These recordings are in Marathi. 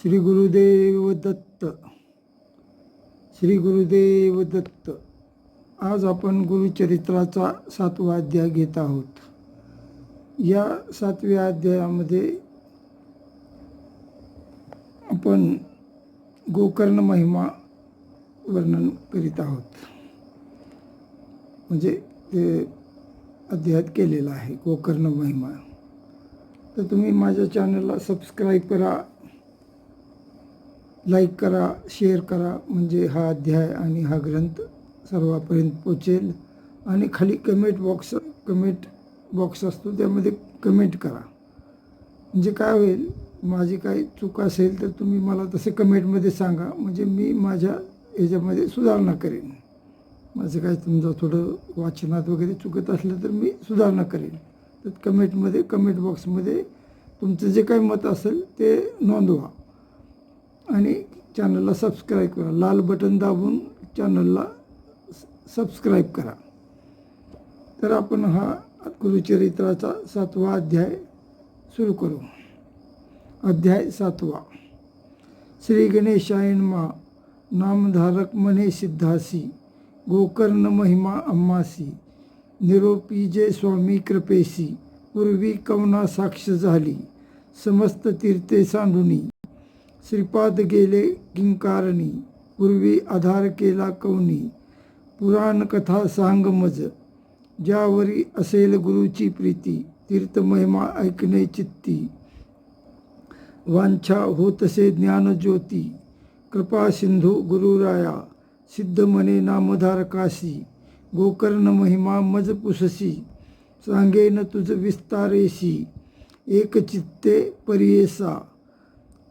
श्री गुरुदेव दत्त. श्री गुरुदेव दत्त. आज आपण गुरुचरित्राचा 7वा अध्याय घेत आहोत. या 7व्या अध्यायामध्ये आपण गोकर्ण महिमा वर्णन करीत आहोत. म्हणजे ते अध्यायात केलेलं आहे गोकर्ण महिमा. तर तुम्ही माझ्या चॅनलला सबस्क्राईब करा, लाईक करा, शेअर करा, म्हणजे हा अध्याय आणि हा ग्रंथ सर्वांपर्यंत पोचेल. आणि खाली कमेंट बॉक्स असतो, त्यामध्ये कमेंट करा. म्हणजे काय होईल, माझी काही चूक असेल तर तुम्ही मला तसे कमेंटमध्ये सांगा, म्हणजे मी माझ्या ह्याच्यामध्ये सुधारणा करेन. माझं काय समजा थोडं वाचनात वगैरे चुकत असलं तर मी सुधारणा करेन. तर कमेंट बॉक्समध्ये तुमचं जे काही मत असेल ते नोंदवा आणि चॅनलला सबस्क्राईब करा. लाल बटन दाबून चॅनलला सबस्क्राईब करा. तर आपण हा गुरुचरित्राचा 7वा अध्याय सुरू करू. अध्याय 7वा. श्री गणेशाय नमः. नामधारक मने सिद्धासी, गोकर्ण महिमा अम्मासी. निरोपी जे स्वामी कृपेसी, पूर्वी कवना साक्ष झाली. समस्त तीर्थे सांडुनी, श्रीपाद गेले किंकारणी. पूर्वी आधार केला कवनी, पुराण कथा सांग मज. ज्यावरी असेल गुरुची प्रीती, तीर्थ महिमा ऐकणे चित्ती. वांछा होतसे ज्ञान ज्योती, कृपा सिंधू गुरुराया. सिद्ध मने नामधारकासी, गोकर्ण महिमा मज पुससी. सांगेन तुझ विस्तारेसी, एक चित्ते परियेसा.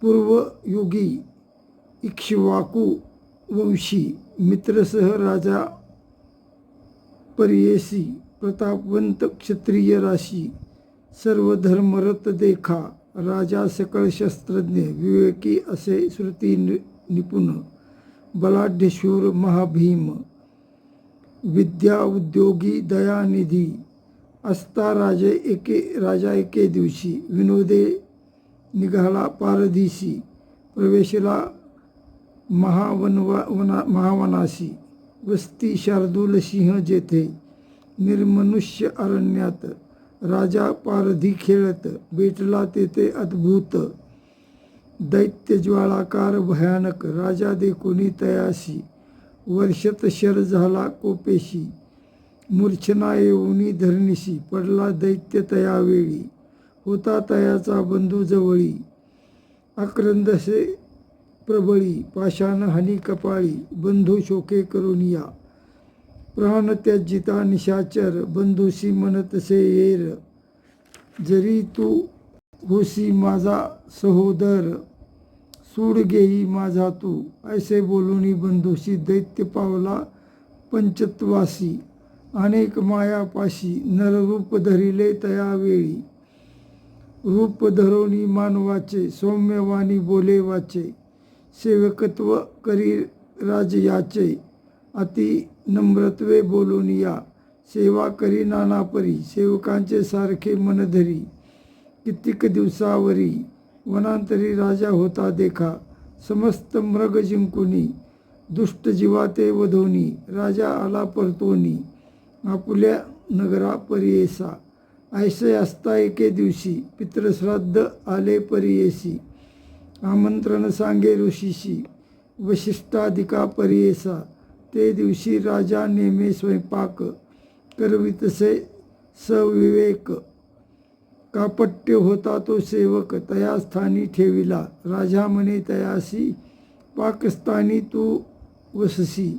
पूर्वयुगी इक्ष्वाकू वंशी, मित्रसह राजा परियेसी. प्रतापवंत क्षत्रिय राशी, सर्व धर्मरत देखा. राजा सकळ शस्त्रज्ञ, विवेकी असे श्रुती निपुण. बलाढ्य शूर महाभीम, विद्या उद्योगी दयानिधी. असता राजा एके दिवशी, विनोदे निघाला पारधीसी. प्रवेशला महावनासी, वस्ती शार्दूल सिंह जेथे. निर्मनुष्य अरण्यात, राजा पारधी खेळत. भेटला तेथे अद्भुत, दैत्य ज्वाळाकार भयानक. राजा देखुनी तयासी, वर्षत शर झाला कोपेशी. मूर्छना येऊनी धरणीशी, पडला दैत्य तयावेळी. होता तयाचा बंधू जवळी, आक्रंदसे प्रबळी. पाषाण हानी कपाळी, बंधू शोके करुनिया. प्राण त्याजिता निशाचर, बंधूशी म्हणतसे येर. जरी तू होसी माझा सहोदर, सूड घेई माझा तू. ऐसे बोलूनी बंधूशी, दैत्य पावला पंचत्वासी. अनेक मायापाशी, नररूप धरिले तयावेळी. रूप धरोनी मानवाचे, सौम्यवाणी बोले वाचे. सेवकत्व करी राजयाचे, अति नम्रत्वे बोलूनिया. सेवा करी नानापरी, सेवकांचे सारखे मन धरी. कितीक दिवसावरी, वनांतरी राजा होता देखा. समस्त मृग जिंकुनी, दुष्ट जीवा ते वधोनी. राजा आला परतोनी, आपुल्या नगरा परियेसा. ऐसे असता एके दिवशी, पितृश्राद्ध आले परियेसी. आमंत्रण सांगे ऋषीशी, वशिष्ठादिका परियेसा. ते दिवशी राजा नेमे स्वयंपाक, करवितसे सविवेक. कापट्य होता तो सेवक, तया स्थानी ठेविला. राजा म्हणे तयासी, पाकस्थानी तू वससी.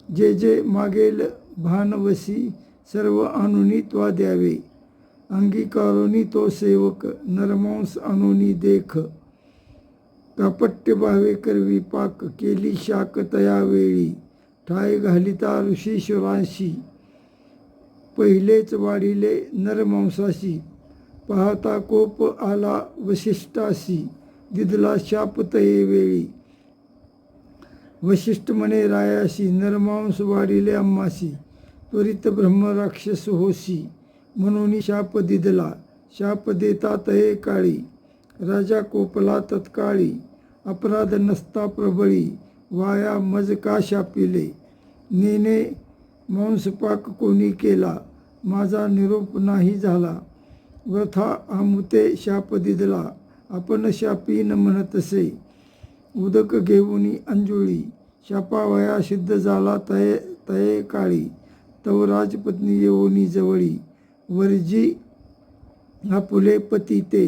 जे जे मागेल भानवसी, सर्व आणुनी त्वा द्यावे. अंगीकारोनी तो सेवक, नरमांस आणुनी देख. कापट्य भावे करवी पाक, केली शाक तयावेळी. ठाय घालिता ऋषीश्वरांशी, पहिलेच वाढिले नरमांसाशी. पाहता कोप आला वशिष्ठासी, दिदला शाप तयेवेळी. वशिष्ठ म्हणे रायासी, नरमांस वाढिले अम्मासी. त्वरित ब्रह्मराक्षस होसी, म्हणून शाप दिदला. शाप देता तये काळी, राजा कोपला तत्काळी. अपराध नसता प्रबळी, वाया मज का शापिले. नेने मांसपाक कोणी केला, माझा निरोप नाही झाला. वृथा आमुते शाप दिदला, आपण शापीन म्हणतसे. उदक घेऊनी अंजुळी, शापावया सिद्ध झाला तये तये काळी. तव राजपत्नी येऊनी जवळी, वर्जी आपुले पती ते.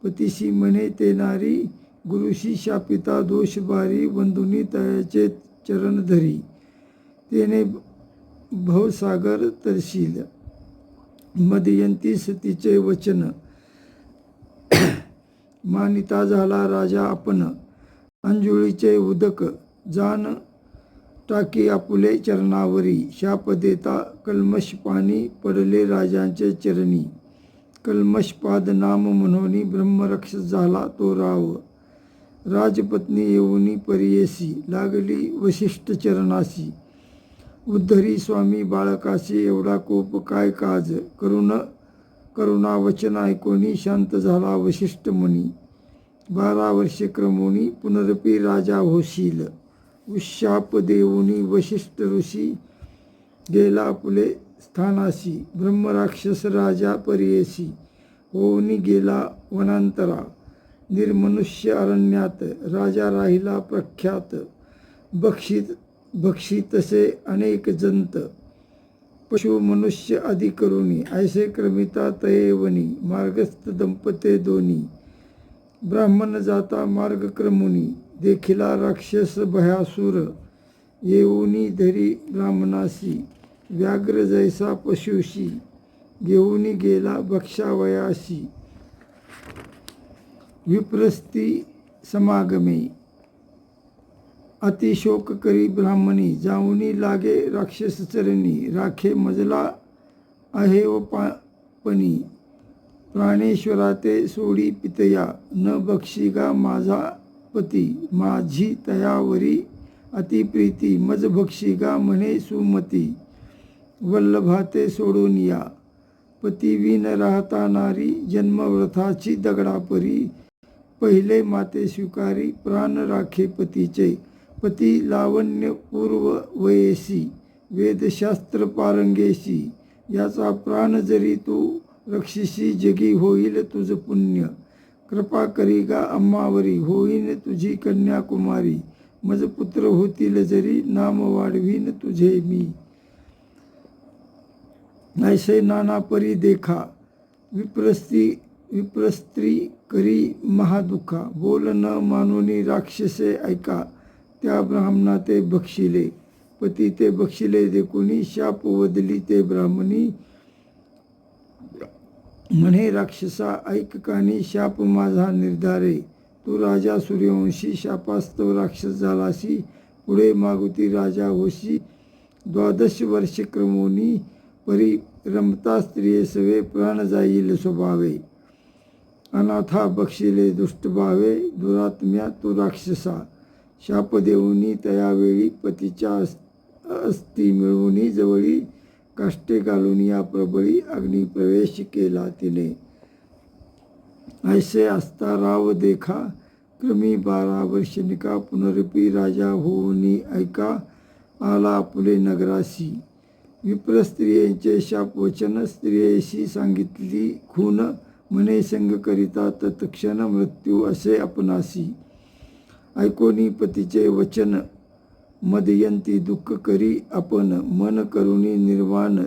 पतीशी म्हणे ते नारी, गुरुशी शापिता दोष बारी. बंधुनी तयाचे चरण धरी, तेने भवसागर तरशील. मदयंती सतीचे वचन, मानिता झाला राजा आपण. अंजुळीचे उदक जान टाकी आपुले चरणावरी. शाप देता कल्मश पाणी, पडले राजांचे चरणी. कल्मशपाद नाम म्हणूनी, ब्रह्मरक्षस झाला तो राव. राजपत्नी येऊनी परियेसी, लागली वशिष्ठ चरणासी. उद्धरी स्वामी बाळकाशी, एवढा कोप काय काज. करुणा वचन ऐकोनी, शांत झाला वशिष्ठ मुनी. 12 वर्षे क्रमोनी, पुनरपी राजा होशील. उशाप देऊनी वशिष्ठ ऋषी, गेला आपुले स्थानासी. ब्रह्मराक्षस राजा परियेसी, होऊनी गेला वनांतरा. निर्मनुष्य अरण्यात, राजा राहिला प्रख्यात. भक्षितसे अनेक जंत, पशु मनुष्य आदी करुणी. ऐसे क्रमिता तये वनी, मार्गस्थ दंपते दोनी. ब्राह्मण जाता मार्ग क्रमुनी, देखिला राक्षस भयासुर. येऊनी धरी ब्राह्मणासी, व्याघ्र जैसा पशुशी. घेऊनी गेला भक्षावयासी, विप्रस्ती समागमे. अतिशोक करी ब्राह्मणी, जाऊनी लागे राक्षस चरणी. राखे मजला आहे व पणी, प्राणेश्वरा ते सोडी पितया. न बक्षिगा माझा पती, माझी तयावरी अतिप्रीती. मज भक्षिगा म्हणे सुमती, वल्लभाते सोडून या. पतिविन राहता नारी, जन्म व्रथाची दगडापरी. पहिले माते स्वीकारी, प्राण राखे पतीचे. पती लावण्य पूर्व वयेसी, वेदशास्त्र पारंगेशी. याचा प्राण जरी तू रक्षिसी, जगी होईल तुझ पुण्य. कृपा करी गा अम्मावरी, होईन तुझी कन्याकुमारी. मज पुत्र होतील जरी, नाम वाढवीन तुझे मी. ऐसे नाना परी देखा, विप्रस्त्री करी महादुखा. बोल न मानुनी राक्षसे ऐका, त्या ब्राह्मणा ते बक्षिले. पती ते बक्षिले देखुनी, शाप वदली ते ब्राह्मणी. म्हणे राक्षसा ऐक कानी, शाप माझा निर्धारे. तू राजा सूर्यवंशी, शापास्तव राक्षस झालासी. पुढे मागुती राजा होशी, 12 वर्ष क्रमोनी. परी रमता स्त्रिये सवे, प्राण जाईल स्वभावे. अनाथा बक्षिले दुष्ट भावे, दुरात्म्या तू राक्षसा. शाप देऊनी तयावेळी, पतीच्या अस्थी मिळवूनी जवळी. काष्टे घालून या प्रबळी, अग्निप्रवेश केला तिने. ऐसे असता राव देखा, क्रमी 12 वर्षनिका. पुनरपी राजा होऊनी ऐका, आला आपुले नगरासी. विप्र स्त्रियेचे शापवचन, स्त्रियेशी सांगितली खून. म्हणे संग करिता तत्क्षण, मृत्यू असे आपणासी. ऐकोनी पतीचे वचन, मदयंती दुःख करी आपण. मन करुणी निर्वाण,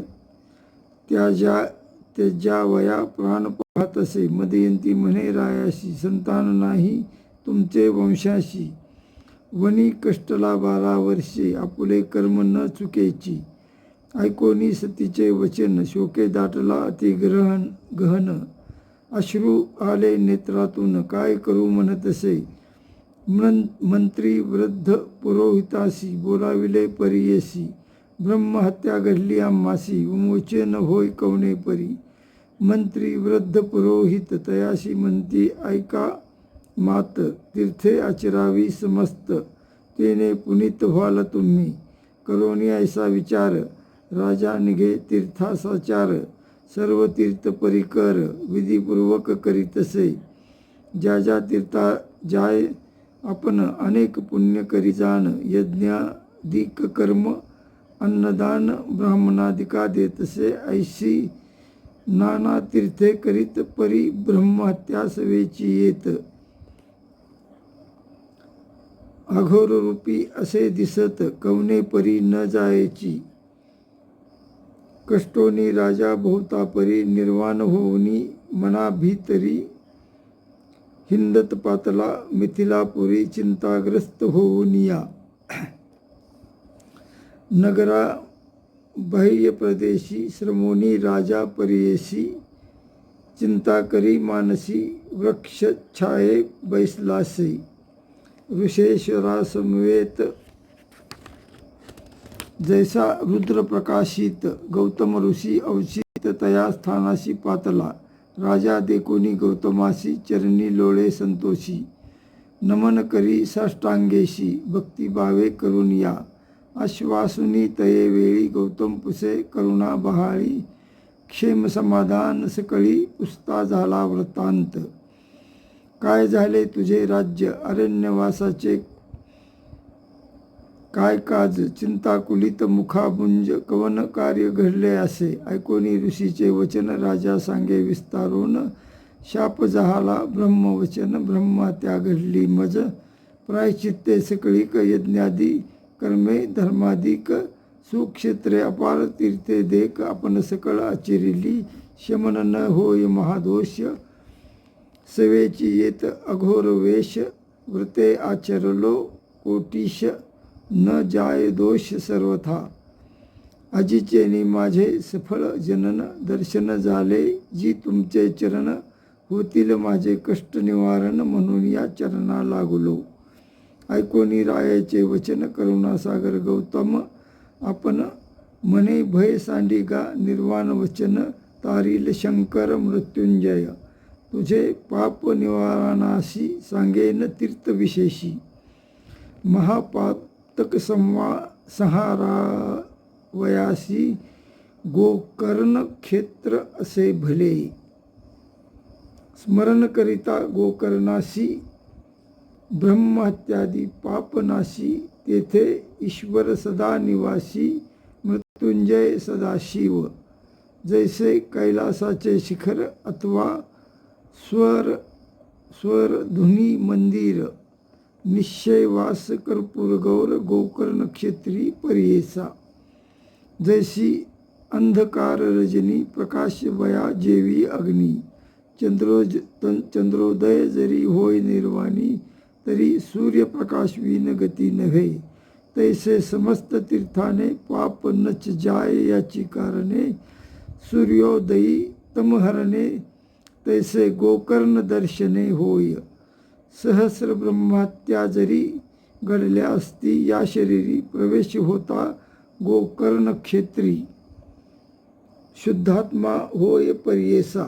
त्याज्यावया प्राण पाहतसे. मदयंती म्हणे रायाशी, संतान नाही तुमचे वंशाशी. वनी कष्टला 12 वर्षे, आपुले कर्म न चुकेची. ऐकोनी सतीचे वचन, शोके दाटला अति गहन. अश्रू आले नेत्रातून, काय करू म्हणतसे. मंत्री वृद्ध पुरोहितासी, बोलाविले परियेसी. ब्रह्महत्या घडली आम्हासी, विमोचन होय कवणे परी. मंत्री वृद्ध पुरोहित तयाशी म्हणती ऐका मात. तीर्थे आचरावी समस्त, तेने पुनीत व्हाल तुम्ही. करोनी ऐसा विचार, राजा निघे तीर्थासाचार. सर्व तीर्थ परिकर, विधीपूर्वक करीतसे. ज्या ज्या तीर्था जाय आपण अनेक पुण्य करी जाण, यज्ञाधिक कर्म अन्नदान ब्राह्मणादिका देतसे, ऐशी नाना तीर्थे करीत परी ब्रह्महत्या सवेची येत. अघोर रूपी असे दिसत, कवने परी न जायची. कष्टोनी राजा बहुता परी, निर्वाण होऊनी मना भीतरी. हिंदत पातला मिथिलापुरी, चिंताग्रस्त होऊन या. नगरा बाह्य प्रदेशी, श्रमोनी राजा परियेशी. चिंता करी मानसी, वृक्ष छाये बैसलासे. ऋषेश्वरा समवेत, जैसा रुद्र प्रकाशित. गौतम ऋषी अवचित तया स्थानाशी पातला. राजा देखोनी गौतमासी, चरणी लोळे संतोषी. नमन करी साष्टांगेशी, भक्तिभावे करून या. आश्वासुनी तये वेळी, गौतम पुसे करुणा बहाळी. क्षेम समाधान सकळी, पुसता झाला वृत्तांत. काय झाले तुझे राज्य अरण्यवासाचे, काय काज चिंताकुलित मुखाबुंज. कवन कार्य घडले असे, ऐकोनी ऋषीचे वचन. राजा सांगे विस्तारून, शाप झाला ब्रह्मवचन. ब्रह्महत्या घडली मज, प्रायश्चित्ते सकळीक. यज्ञादी कर्मे धर्माधिक, सुक्षेत्रे अपार तीर्थे देख. आपण सकळ आचरिली, शमन न होय महादोष. सवेची येत अघोर वेश, व्रते आचरलो कोटीश. न जाय दोष सर्वथा, अजिचेनी माझे सफळ जनन. दर्शन झाले जी तुमचे चरण, होतील माझे कष्ट निवारण. म्हणून या चरणा लागलो. ऐकोनी रायाचे वचन, करुणासागर गौतम. आपण म्हणे भय सांडिगा, निर्वाण वचन. तारील शंकर मृत्युंजय, तुझे पाप निवारणाशी. सांगेन तीर्थविशेषी, महापातक संहारावयासी. गोकर्ण क्षेत्र असे भले, स्मरण करिता गोकर्णासी. ब्रह्महत्यादी पापनाशी, तेथे ईश्वर सदा निवासी. मृत्युंजय सदाशिव, जैसे कैलासाचे शिखर अथवा स्वरधुनी मंदिर. निश्चय वास कर्पूर गौर, गोकर्ण क्षेत्री परियेसा. जैसी अंधकार रजनी, प्रकाश वया जेवी अग्नी. चंद्रोदय जरी होय निर्वाणी, तरी सूर्यप्रकाश विन गती नव्हे. तैसे समस्त तीर्थाने, पाप नच जाय याची कारणे. सूर्योदयी तमहरणे, तैसे गोकर्ण दर्शने होय. सहस्र ब्रह्महत्या जरी घडल्या असती, या शरीरी प्रवेश होता गोकर्ण क्षेत्री. शुद्धात्मा होय परियेसा.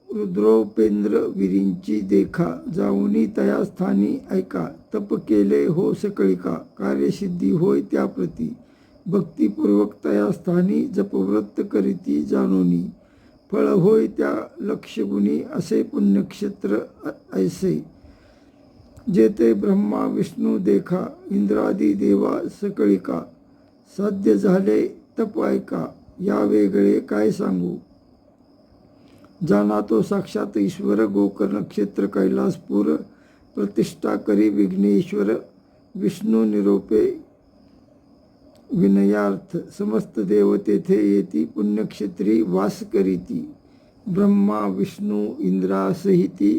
रुद्रोपेंद्र वीरींची देखा, जाऊनी तया स्थानी ऐका. तप केले हो सकळिका, कार्यसिद्धी होय त्याप्रती. भक्तिपूर्वक तया स्थानी, जपव्रत करीती जाणोनी. फळ होय त्या लक्षगुणी, असे पुण्यक्षेत्र ऐसे. जेथे ब्रह्मा विष्णू देखा, इंद्रादी देवा सकळिका. साध्य झाले तप ऐका, या वेगळे काय सांगू. जाना तो साक्षात ईश्वर, गोकर्ण क्षेत्र कैलासपूर. प्रतिष्ठा करी विघ्नेश्वर, विष्णू निरोपे विनयार्थ. समस्त देव तेथे येती, पुण्यक्षेत्री वास करीती. ब्रह्मा विष्णू इंद्रासहिती,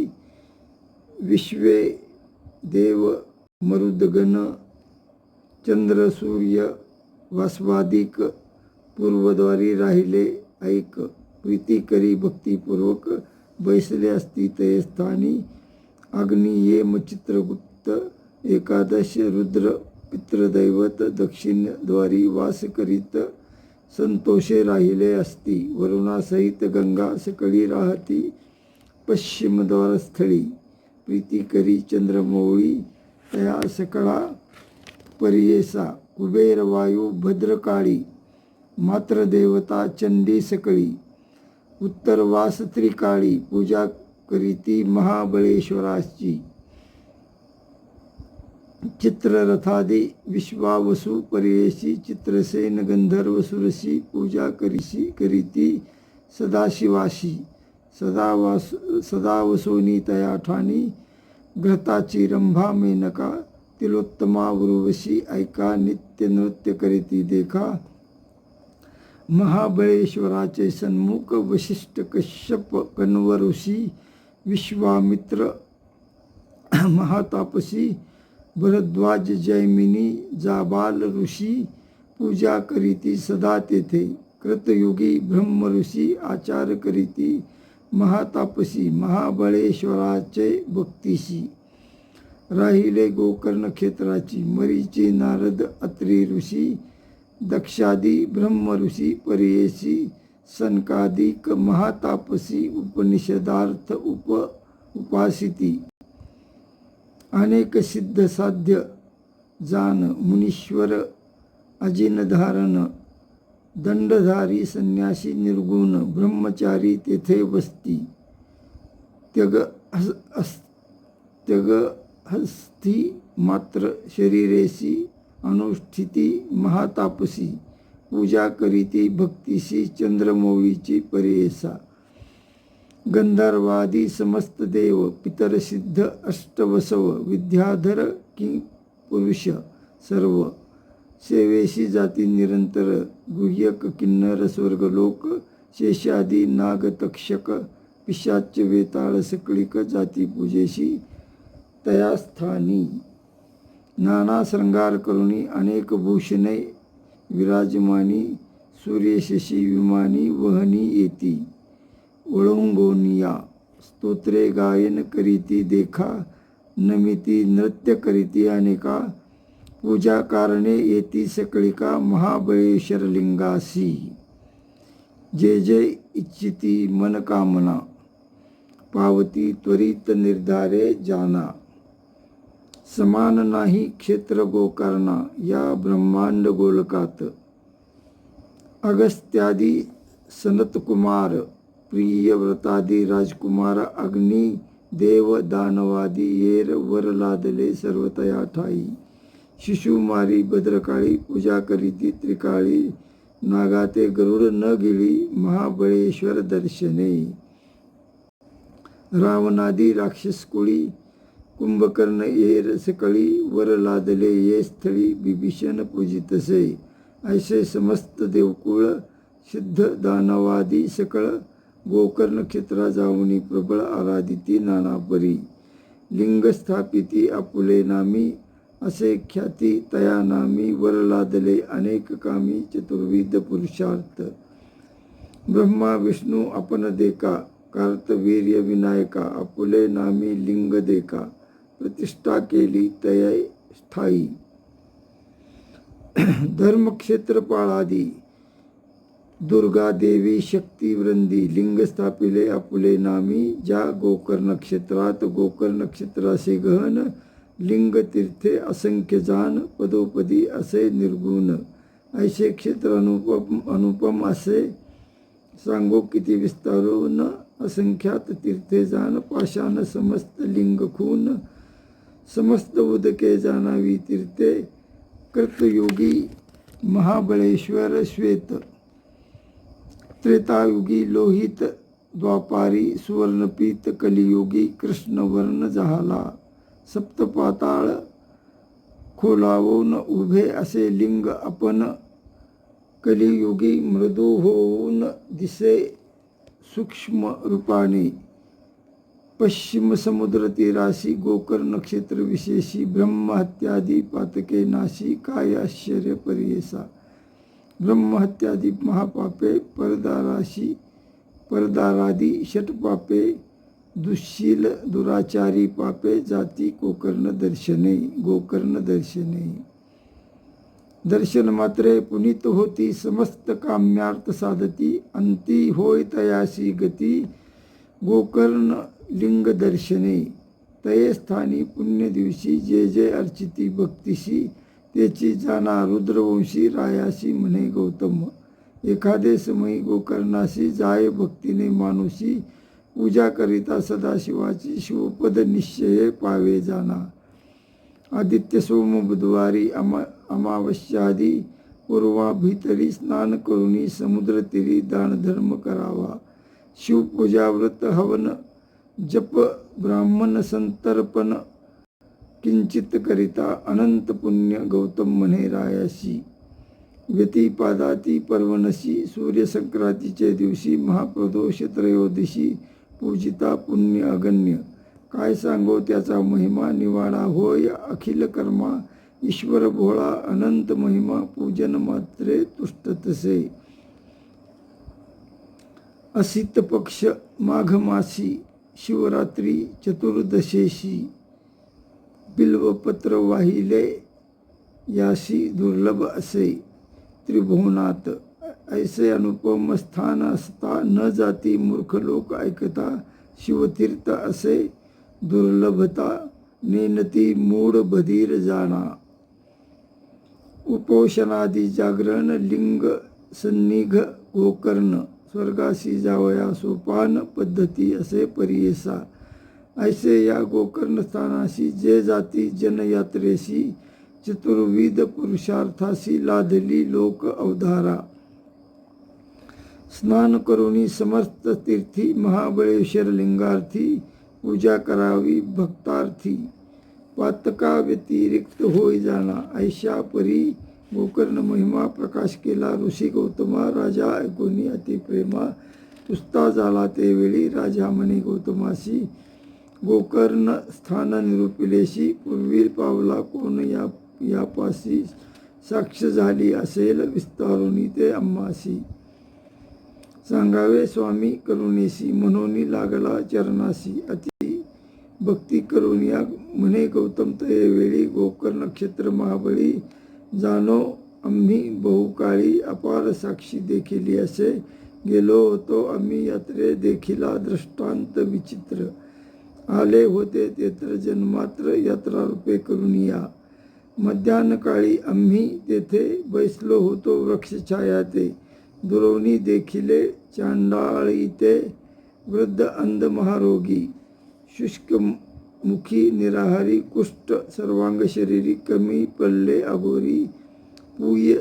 विश्वे देव मरुदगण. चंद्र सूर्य वासवादिक, पूर्वद्वारी राहिले ऐक. प्रीती करी भक्तिपूर्वक, बैसले असती ते स्थानी. अग्नी येम चित्रगुप्त, एकादश रुद्र पितृदैवत. दक्षिणद्वारी वास करीत, संतोषे राहिले असती. वरुणासहित गंगा सकळी राहती, पश्चिमद्वारस्थळी. प्रीती करी चंद्रमौळी, तया सकळा परियेसा. कुबेर वायू भद्रकाळी, मात्र देवता चंडी सकळी. उत्तरवास त्रिकाळी, पूजा करीती महाबळेश्वराची चित्ररथादी विश्वावसु पर्येशी चित्रसेन गंधर्व सुरसी पूजा करीती सदाशिवाशी सदावसोनी तया ठाणी घृताची रंभा मेनका तिलोत्तमा उर्वशी ऐका नित्य नृत्य करीती देखा महाबळेश्वराचे सन्मुख वशिष्ठ कश्यप कण्व ऋषी विश्वामित्र महातापसी भरद्वाज जैमिनी जाबाल ऋषी पूजा करीती सदा तेथे कृतयुगी ब्रह्म ऋषी आचार करीती महातापसी महाबळेश्वराचे भक्तीशी राहिले गोकर्ण क्षेत्राची मरीची नारद अत्री ऋषी दक्षादी ब्रह्म ऋषी पर्येशी सनकादिक महातापसी उपनिषदार्थ उपासिती अनेक सिद्ध साध्य जान मुनीश्वर अजिनधारण दंडधारी संन्यासी निर्गुण ब्रह्मचारी तेथे वसती त्यग हस्ती मात्र शरीरेशी अनुष्ठिती महातापसी पूजा करीती भक्तीशी चंद्रमौळीची पर्येसा गंधर्वादी समस्त देव पितरसिद्ध अष्टवसव विद्याधर किंग पुरुष सर्व सेवेशी जाती निरंतर गुह्यक किन्नर स्वर्गलोक शेषादी नाग तक्षक पिशाच वेताळ सकळिक जाती पूजेशी तया स्थानी नाना श्रंगार करुणी अनेक भूषणे विराजमानी सूर्यशशी विमानी वहनी येती ओळंगोनिया स्तोत्रे गायन करीती देखा नमिती नृत्य करीती अनेका पूजा कारणे येती सकळिका महाबळेश्वर लिंगासी जे जे इच्छिती मनकामना पावती त्वरित निर्धारे जाना समान नाही क्षेत्र गोकर्णा या ब्रह्मांड गोलकात अगस्त्यादी सनतकुमार प्रियव्रतादी राजकुमार अग्नी देव दानवादी येर वर लादले सर्वतया ठाई शिशुमारी भद्रकाळी पूजा करीती त्रिकाळी नागाते गरुड न गिळी महाबळेश्वर दर्शने रावणादी राक्षसकुळी कुंभकर्ण येर सकळी वर लादले ये स्थळी बिभीषण पूजितसे ऐसे समस्त देवकुळ सिद्ध दानवादी सकळ गोकर्ण क्षेत्रा जाऊनी प्रबळ आराधिती नानापरी लिंग स्थापिती आपुले नामी असे ख्याती तया नामी वर लादले अनेक कामी चतुर्विध पुरुषार्थ ब्रह्मा विष्णू आपण देका कार्तवीर्य विनायका आपुले नामी लिंग देका प्रतिष्ठा केली तया स्थायी धर्मक्षेत्रपाळादी दुर्गा देवी शक्ती वृंदी लिंग स्थापिले आपुले नामी ज्या गोकर्ण क्षेत्रात गोकर्ण क्षेत्रासे गहन लिंग तीर्थे असंख्य जान पदोपदी असे निर्गुण ऐसे क्षेत्र अनुपम असे सांगो किती विस्तारून असंख्यात तीर्थे जान पाषाण समस्त लिंग खून समस्त उदके जाणावी तीर्थे कृतयुगी महाबळेश्वर श्वेत त्रेतायुगी लोहित द्वापारी सुवर्णपीत कलियुगी कृष्णवर्ण जहाला सप्तपाताळ खोलावून उभे असे लिंग आपण कलियुगी मृदू होऊन दिसे सूक्ष्म रूपाने पश्चिम समुद्र तीराशी गोकर्ण क्षेत्र विशेषी ब्रह्महत्यादी पातके नाशी काय आश्चर्य पर्येसा ब्रह्महत्यादी महापापे परदारादी षटपापे दुःशील दुराचारी पापे जाती गोकर्ण दर्शने दर्शन मात्रे पुनीत होती समस्त काम्यार्थ साधती अंती होय तयासी गती गोकर्ण लिंग दर्शने तये स्थानी पुण्य दिवशी जे जे अर्चिती भक्तीशी त्याची जाना रुद्रवंशी रायाशी म्हणे गौतम एखादे समयी गोकर्णाशी जाय भक्तीने मानुषी पूजा करिता सदाशिवाची शिवपद निश्चय पावे जाणा. आदित्य सोम बुधवारी अमावस्यादी पूर्वा भीतरी स्नान करुणी समुद्र तीरी दान धर्म करावा. शिवपूजा व्रत हवन जप ब्राह्मण संतर्पण किंचित करिता अनंत पुण्य गौतम म्हणे रायाशी. व्यतिपादाती पर्वणसी सूर्यसंक्रांतीचे दिवशी महाप्रदोष त्रयोदशी पूजिता पुण्य अगण्य. काय सांगो त्याचा महिमा निवाडा होय अखिल कर्मा. ईश्वर भोळा अनंत महिमा पूजन मात्रे तुष्ट तसे. असित पक्ष माघ मासी शिवरात्री चतुर्दशेशी बिल्वपत्र वाहिले याशी दुर्लभ असे त्रिभुवनात. ऐसे अनुपम स्थान असता न जाती मूर्ख लोक ऐकता. शिवतीर्थ असे दुर्लभता नेनती मूढ बधीर जाणा. उपोषणादी जागरण लिंग सन्निघ गोकर्ण. स्वर्गाशी जावया सोपान पद्धती असे परियेसा. ऐसे या गोकर्ण स्थानाशी जे जाती जनयात्रेशी चतुर्विध पुरुषार्थाशी लादली लोक अवधारा. स्नान करुणी समर्थ तीर्थी महाबळेश्वर लिंगार्थी पूजा करावी भक्तार्थी. पातका व्यतिरिक्त होय जाणा. ऐशा परी गोकर्ण महिमा प्रकाश केला ऋषी गौतमा. राजा ऐकोनी अतिप्रेमा पुसता झाला ते वेळी. राजा म्हणे गौतमासी गोकर्ण स्थान निरूपिलेशी. पूर्वी पावला कोण यापासी साक्ष झाली असेल विस्तारुनी ते आम्हासी. सांगावे स्वामी करुणेसी म्हणून लागला चरणासी. अति भक्ती करून या म्हणे गौतम तये वेळी. गोकर्ण क्षेत्र महाबळी जाणो आम्ही बहुकाळी. अपार साक्षी देखील असे गेलो होतो आम्ही यात्रे देखिला दृष्टांत विचित्र. आले होते तेत्र जन्मात्र यात्रा रूपे करून या. मध्यान्हकाळी आम्ही तेथे बैसलो होतो वृक्षछाया ते. दुरवणी देखिले चांडाळी ते. वृद्ध अंध महारोगी शुष्क मुखी निराहारी कुष्ठ सर्वांग शरीरी कमी पडले अघोरी. पूय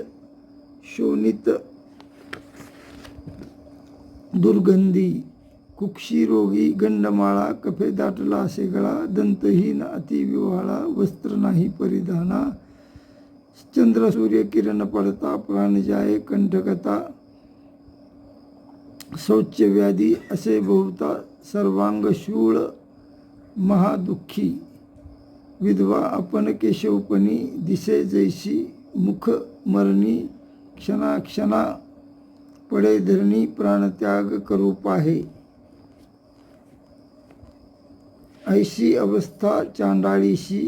शोणित दुर्गंधी कुक्षी रोगी गंडमाळा. कफे दाटला असे गळा. दंतहीन अतिविवाळा वस्त्र नाही परिधाना. चंद्र सूर्य किरण पडता प्राण जाये कंठकता. शौच व्याधी असे बहुता सर्वांग शूळ महादुःखी. विधवा आपण केशवपणी दिसे जैशी. मुख मरणी क्षणाक्षणा पडे धरणी. प्राणत्याग करू पाहे. ऐशी अवस्था चांडाळीशी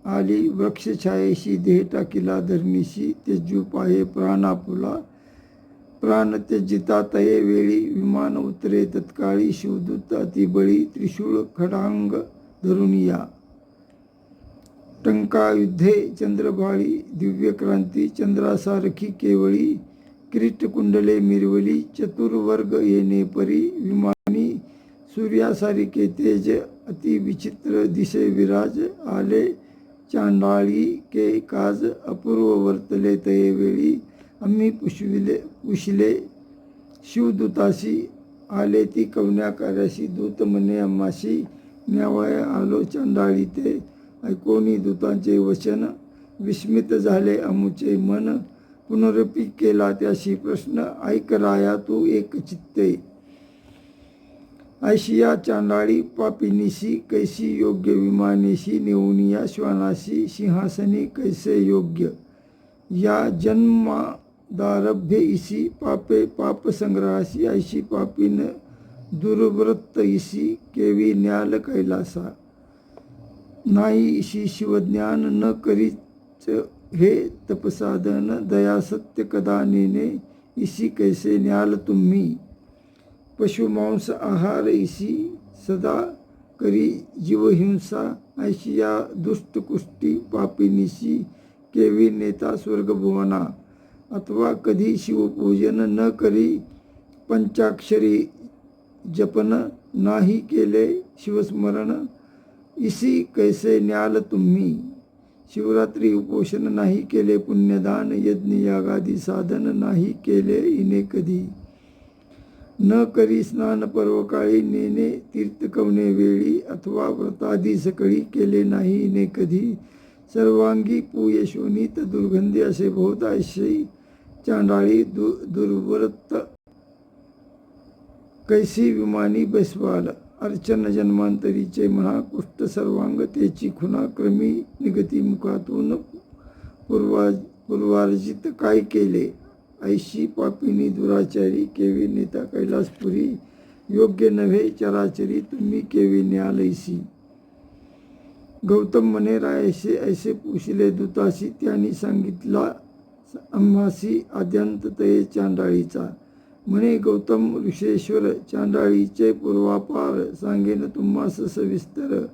आली. वृक्षछायेशी देह टाकिला धरणीशी. त्यजू पाहे प्राण आपुला. प्राण त्यजिता तये वेळी. विमान उतरे तत्काळी. शिवदूत अतिबळी त्रिशूळ खडांग धरून या. टंका युद्धे चंद्रभाळी. दिव्यक्रांती चंद्रासारखी केवळी. किरीटकुंडले मिरवली. चतुर्वर्ग येणे परी. विमानी सूर्यासारिखे तेज अतिविचित्र दिसे विराज. आले चांडाळी के काज. अपूर्व वर्तले तये वेळी. आम्ही पुशिले शिवदूताशी. आले ती कवन्या कार्याशी. दूत म्हणे आम्हाशी न्यावया आलो चांडाळी ते. ऐकोनी दूतांचे वचन विस्मित झाले अमुचे मन. पुनरपी केला त्याशी प्रश्न. ऐक राया तू एक चित्ते. ऐशिया चांडाळी पापिनीशी. कैसी योग्य विमानेशी. नेऊन या श्वानाशी. सिंहासनी कैसे योग्य. या जन्मादारभ्य इसी. पापे पाप संग्रहाशी. ऐशी पापीन दुर्वृत्त इसी. केवी न्याल कैलासा. नाही इशी शिवज्ञान न करीच हे तपसाधन. दया सत्य कदा नेने इसी कैसे न्याल तुम्ही. पशुमांस आहार इसी. सदा करी जीवहिंसा. ऐशिया दुष्टकुष्टी पापिनीशी. केवी नेता स्वर्गभुवना. अथवा कधी शिवपूजन न करी. पंचाक्षरी जपन नाही केले शिवस्मरण, इसी कैसे न्याल तुम्ही. शिवरात्री उपोषण नाही केले पुण्यदान, यज्ञ यागादी साधन नाही केले इने कधी. न करी स्नान पर्वकाळी, नेणे तीर्थ कवने वेळी, अथवा व्रतादी सकळी केले नाही इने कधी. सर्वांगी पूयशोनित दुर्गंधी असे बहुताशयी चांडाळी दुर्व्रत कैसी विमानी बैसवाल. अर्चन जन्मांतरीचे म्हणा कुष्ठ सर्वांग त्याची खुना, क्रमी निगती मुखातून पूर्वार्जित काय केले. ऐशी पापिनी दुराचारी, केवी नेता कैलासपुरी. योग्य नव्हे चराचरी, तुम्ही केवी न्यालैसी. गौतम म्हणे रायसे ऐसे पुशिले दूतासी, त्यांनी सांगितला आम्हासी आद्यंत तये चांडाळीचा. म्हणे गौतम ऋषेश्वर, चांडाळीचे पूर्वापार सांगेन तुम्हास सविस्तर.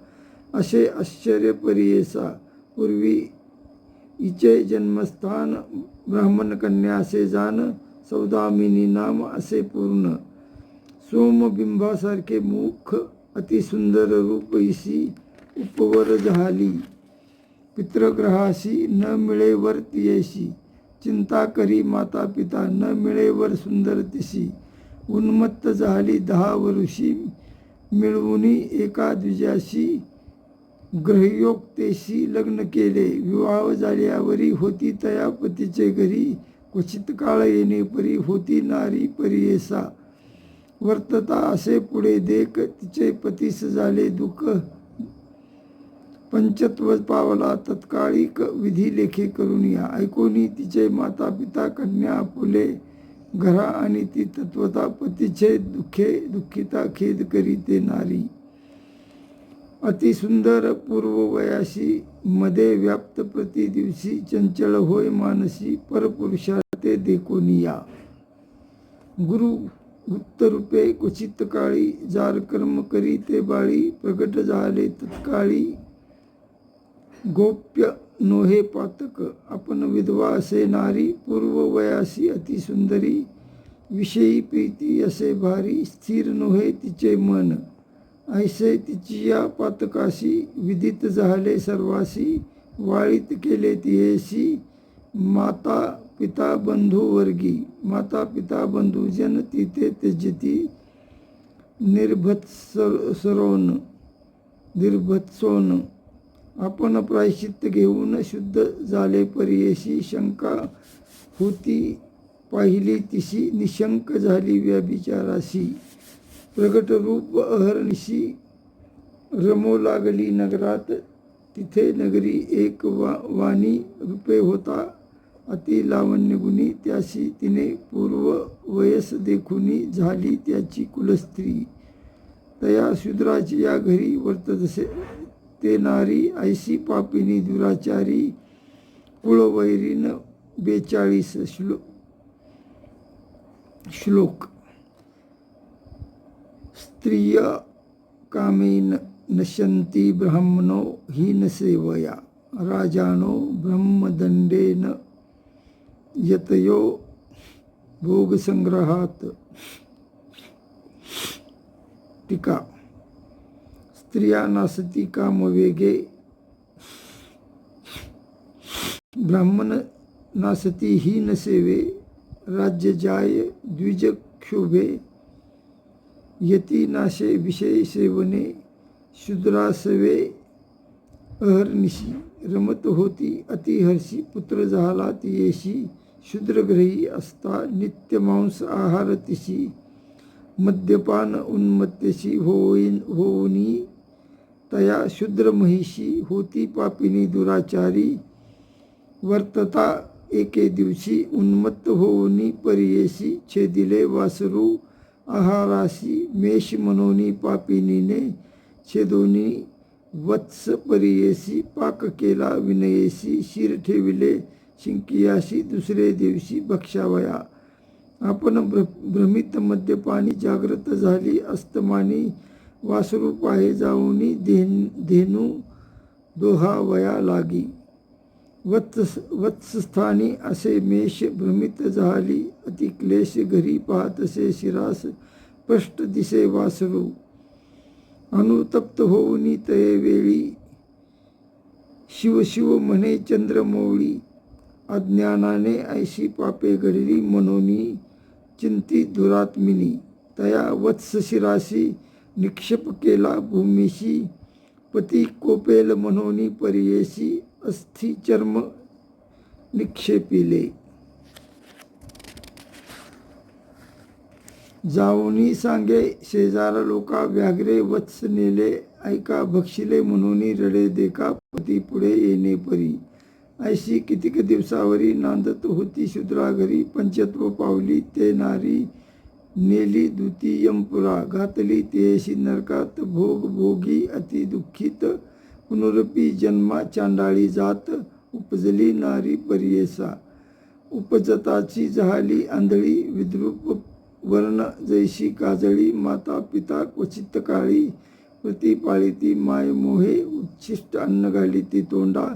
असे आश्चर्य परियेसा, पूर्वी हिचे जन्मस्थान. ब्राह्मण कन्या असे जाण, सौदामिनी नाम असे पूर्ण. सोमबिंबासारखे मुख, अतिसुंदर रूप इसी उपवर झाली. पितृग्रहासी न मिळेवर तियेशी, चिंता करी माता पिता न मिळेवर सुंदर तिसी. उन्मत्त झाली 10 वरुषी, मिळवुनी एका द्विजाशी. ग्रहयोक्तेशी लग्न केले, विवाह झाल्यावरी होती तया पतीचे घरी. क्वचित काळ येणे परी होती नारी परियेसा. वर्तता असे पुढे देख, तिचे पतीस झाले दुःख. पंचत्व पावला तत्काळिक, विधी लेखे करून या. ऐकोनी तिचे माता पिता कन्या फुले घरा, आणि ती तत्वता पतीचे दुःखिता खेद करी ते नारी. अतिसुंदर पूर्ववयाशी, मध्ये व्याप्त प्रति दिवशी. चंचल होय मानसी, परपुरुषा ते देखोनिया. गुरु गुप्तरूपे क्वचित काळी, जार कर्म करी ते बाळी. प्रगट झाले तत्काळी, गोप्य नोहे पातक. आपण विधवा असे नारी, पूर्ववयासी अतिसुंदरी. विषयी प्रीती असे भारी, स्थिर नोहे तिचे मन. ऐसे तिची या पातकाशी, विदित झाले सर्वासी. वाळीत केले तियेसी, माता पिता बंधू वर्गी. माता पिता बंधुजन तिथे त्यजती. निर्भत्सोन. आपण प्रायश्चित्त घेऊन शुद्ध झाले परियेशी. शंका होती पाहिली तिशी, निशंक झाली व्यभिचाराशी. प्रगट रूप अहर्निशी, रमो लागली नगरात. तिथे नगरी एक वाणी, रूपे होता अति लावण्यगुणी. त्याशी तिने पूर्व वयस देखुनी, झाली त्याची कुलस्त्री. तया शूद्राची या घरी वर्ततसे ते नारी. ऐशी पापिनी दुराचारी, कुळवैरीन 42 श्लोक. स्त्रिय कामेन नश्यन्ति ब्राह्मणो हीन सेवया. राजानो ब्रह्मदंडेन यतयो भोगसंग्रहात. टीका. स्त्रिया नासती कामवेगे, ब्राह्मण नासती हीन सेवे. राज्य जाय द्विज क्षोभे, यती नाशे विषय सेवने. शूद्रासवे अहर्निशी, रमत होती अतिहर्षी. पुत्र झाला तियेशी, शूद्रग्रही असता नित्य मांस आहार तिशी. मद्यपान उन्मत्तेशी होऊनी, तया शूद्र महिषी. होती पापिनी दुराचारी, वर्तता एके दिवशी. उन्मत्त होऊनी परियेशी, छेदिले वासरू आहाराशी. मेष मनोनी पापिनीने, छेदोनी वत्स परियेशी. पाक केला विनयेशी, शिर ठेविले शिंकियाशी. दुसरे दिवशी भक्षावया. आपण भ्रमित मद्यपानी, जागृत झाली अस्तमानी. वासरू पाहे जाऊनी, धेनू दोहावया लागी. वत्सस्थानी असे मेष, भ्रमित झाली अतिक्लेश. घरी पाहतसे शिरास, स्पष्ट दिसे वासरू. अनुतप्त होऊनी तये वेळी शिव शिव म्हणे चंद्रमौळी. अज्ञानाने ऐशी पापे घडली मनोनी चिंती दुरात्मिनी. तया वत्स शिराशी निक्षेप केला भूमीशी. पती कोपेल मनोनी परियेशी अस्थि चर्म निक्षेपिले. जाऊनी सांगे शेजार लोका व्याघ्रे वत्स नेले ऐका भक्षिले म्हणून रडे देखा पती पुढे येणे परी. ऐशी कितीक दिवसावरी नांदत होती शूद्रा घरी. पंचत्व पावली ते नारी नेली दूती यमपुरा. घातली तेशी नरकात भोग भोगी अति दुःखित. पुनरुपी जन्मा चांडाळी जात उपजली नारी परियेसा. उपजताची झाली आंधळी विद्रूप वर्ण जैशी काजळी. माता पिता क्वचित काळी प्रतिपाळिती माय मोहे. उच्छिष्ट अन्न घालिती तोंडा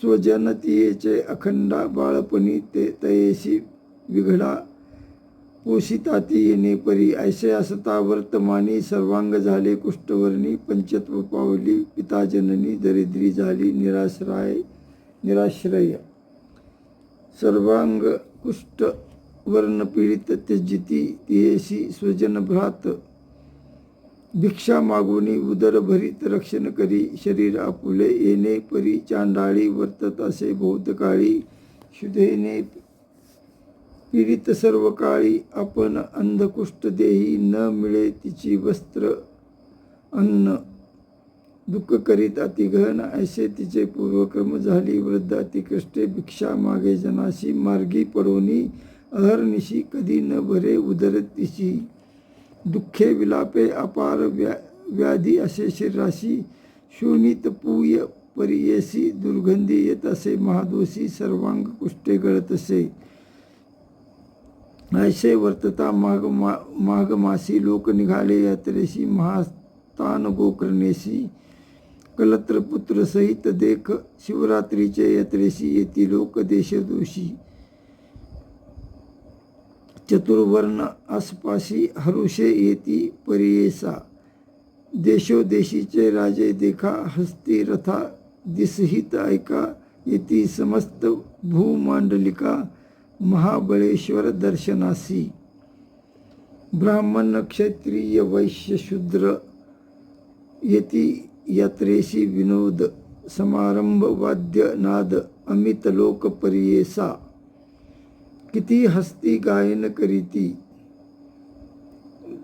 स्वजन तियेचे अखंडा. बाळपणी ते तयेशी विघडा पोषिताती येणे परी. ऐसे असता वर्तमानी सर्वांग झाले कुष्ठवर्णी. पंचत्व पावली पिता जननी दरिद्री झाली निराश्रय. सर्वांग कुष्ठ वर्ण पीडित त्यजिती तियेशी स्वजन भ्रात. भिक्षा मागुनी उदर भरीत रक्षण करी. शरीर आपुले येणे परी चांडाळी वर्तत असे बहुतकाळी. शुद्धेने पीडित सर्व काळी. आपण अंधकुष्ठ देही न मिळे तिची वस्त्र अन्न. दुःख करीत अतिगहन ऐसे तिचे पूर्वक्रम झाली. वृद्ध अतिकष्टे भिक्षा मागे जनाशी. मार्गी पडोनी अहर्निशी कधी न भरे उदर तिची. दुःखे विलापे अपार व्याधी असे शरीराशी. शोणित पूय परियेसी दुर्गंधी येत असे महादोषी. सर्वांग कुष्ठे गळत असे. ऐसे वर्तता माघ मासी लोक निघाले यात्रेशी. महास्थान गोकर्णेशी कलत्र पुत्र सहित देख. शिवरात्रीचे यात्रेशी येती लोक देशदोषी. चतुर्वर्ण आसपाशी हरुषे येती परियेसा. देशोदेशीचे राजे देखा हस्ती रथा दिसहित ऐका. येती समस्त भूमांडलिका महाबळेश्वर दर्शनासी. ब्राह्मण क्षत्रिय वैश्य शूद्र येती यात्रेशी विनोद. समारंभ वाद्य नाद अमित लोक परियेसा. किती हस्ती गायन करीती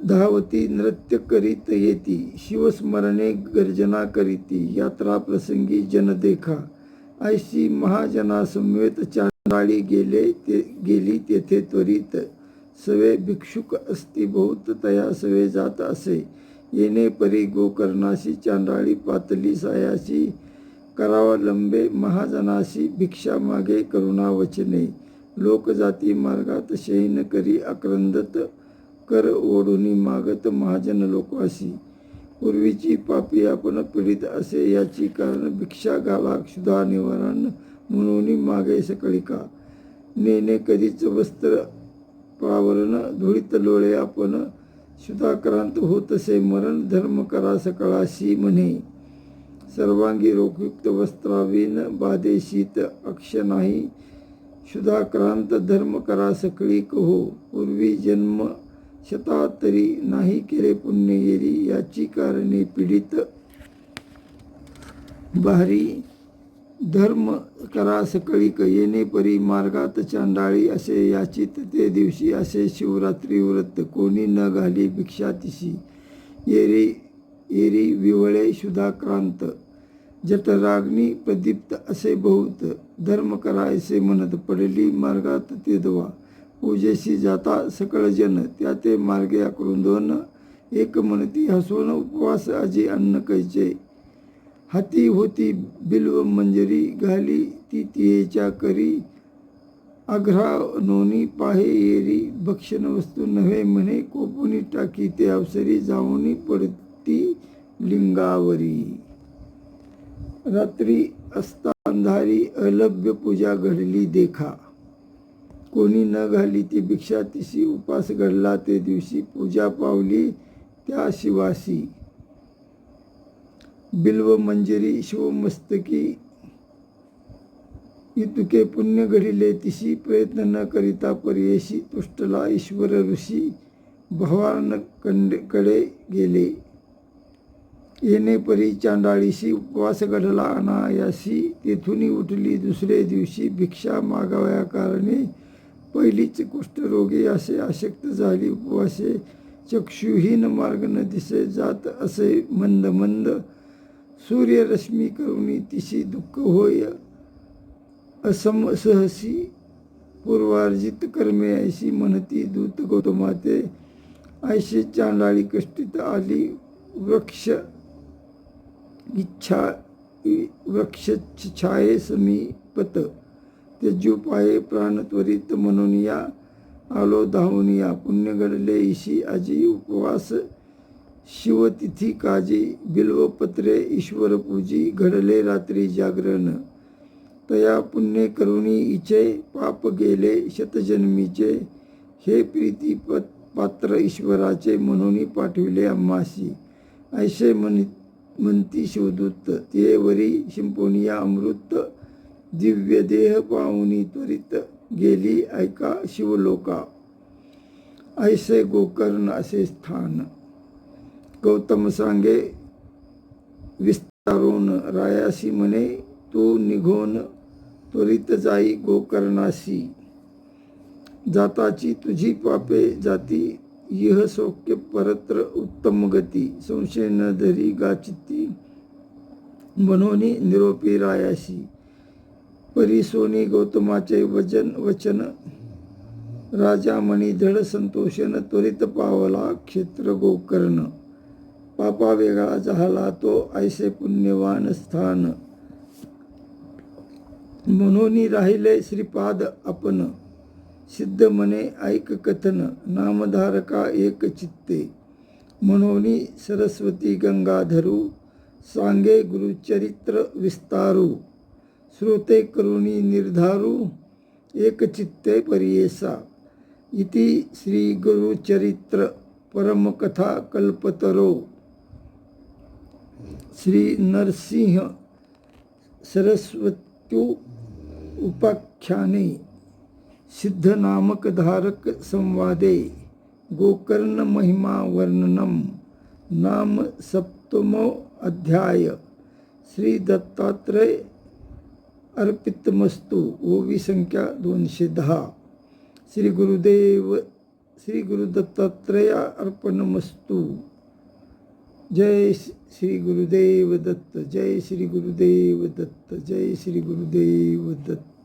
धावती नृत्य करीत येती. शिवस्मरणे गर्जना करीती यात्रा प्रसंगी जन देखा. ऐशी महाजनासमवेत चांडाळी गेली तेथे त्वरित. सवे भिक्षुक असती बहुत तया सवे जात असे. येणे परी गोकर्णाशी चांडाळी पातली सायाशी. करावलंबे महाजनाशी भिक्षा मागे करुणा वचने. लोक जाती मार्गात शयन करी आक्रंदत. कर ओढुनी मागत महाजन लोकाशी. पूर्वीची पापी आपण पीडित असे याची कारण. भिक्षा घाला क्षुधा निवारण म्हणून मागे सकळिका. नेणे कधीच वस्त्र पावरण धुळीत लोळे आपण. क्षुधाक्रांत होतसे मरण धर्म करा सकळाशी म्हणे. सर्वांगी रोगयुक्त वस्त्रावीन बाधे शीत अक्ष नाही. क्षुधाक्रांत धर्म करा सकळी कहो. पूर्वी जन्म शता तरी नाही केले पुण्य येरी. याची कारणे पीडित बाहरी. धर्म करा सकळीक येणे परी मार्गात चांडाळी. असे याचित ते दिवशी असे शिवरात्री व्रत. कोणी न घाली भिक्षा तिशी. येरी विवळे क्षुधाक्रांत. जठराग्नी प्रदीप्त असे बहुत. धर्म करायचे म्हणत पडली मार्गात तेदवा. पूजेशी जाता सकळ जन त्या ते मार्गे आकृंदोन. एक म्हणती हसवून उपवास अजी अन्न कैचे. हाती होती बिल्व मंजरी घाली ती तियेच्या करी. आघ्राणोनी पाहे येरी भक्षण वस्तू नव्हे म्हणे. कोपुनी टाकी ते अवसरी जाऊनी पडती लिंगावरी. रात्री असता अंधारी अलभ्य पूजा घडली देखा. कोणी न घाली ती भिक्षा तिशी. उपास घडला ते दिवशी पूजा पावली त्या शिवासी. बिल्व मंजिरी शिवमस्तकी इतुके पुण्य घडिले तिशी प्रयत्न न करिता पर्येशी तुष्टला ईश्वर ऋषी भवान कडे गेले येणे परी चांडाळीशी उपवास घडला अनायासी तेथुनी उठली दुसरे दिवशी भिक्षा मागावया कारणे पहिलीच कुष्ठरोगी असे अशक्त झाली उपवासे चक्षुहीन मार्ग न दिसे जात असे मंद मंद सूर्यरश्मी करुणी तिशी दुःख होय असम सहसी पूर्वार्जित कर्मे ऐशी म्हणती दूत गौतमाते ऐशी चांडाळी कष्टित आली वृक्ष छाये समीपत तेजू पाये प्राण त्वरित म्हणून या आलो धावून या पुण्य घडले ईशी आजी उपवास शिवतिथी काजी बिल्वपत्रे ईश्वर पूजी घडले रात्री जागरण तया पुण्य करुणी इचे पाप गेले शतजन्मीचे हे प्रीती पात्र ईश्वराचे म्हणून पाठविले आम्हासी ऐसे म्हणती शिवदूत ते वरी शिंपोनिया अमृत दिव्य देह पाहुनी त्वरित गेली ऐका शिवलोका ऐसे गोकर्ण असे स्थान गौतम सांगे विस्तारून रायासी म्हणे तू निघून त्वरित जाई गोकर्णासी जाताची तुझी पापे जाती इह सौख्य परत्र उत्तम गती संशय न धरी गाचिती मनोनी निरोपी रायासी परिसोनी गौतमाचे वचन राजा मणी धड संतोषन त्वरित पावला क्षेत्र गोकर्ण पापा वेगळा झाला तो ऐसे पुण्यवान स्थान मनोनी राहिले श्रीपाद आपण सिद्ध मने ऐक कथन नामधारका एक चित्ते मनोनी सरस्वती गंगाधरू सांगे गुरुचरित्र विस्तारू श्रोते करुणी निर्धारू एक चित्ते परियेसा इति श्री गुरुचरित्र परमकथा कल्पतरो श्री नरसिंह सरस्वत्यु उपाख्याने सिद्ध नामक धारक संवादे गोकर्ण महिमा वर्णनम नाम सप्तमो अध्याय श्री दत्तात्रय अर्पितमस्तु ओवी संख्या 210 श्री गुरु दत्तात्रेया अर्पणमस्तु जय श्री गुरुदेव दत्त जय श्री गुरुदेव दत्त जय श्री गुरुदेव दत्त।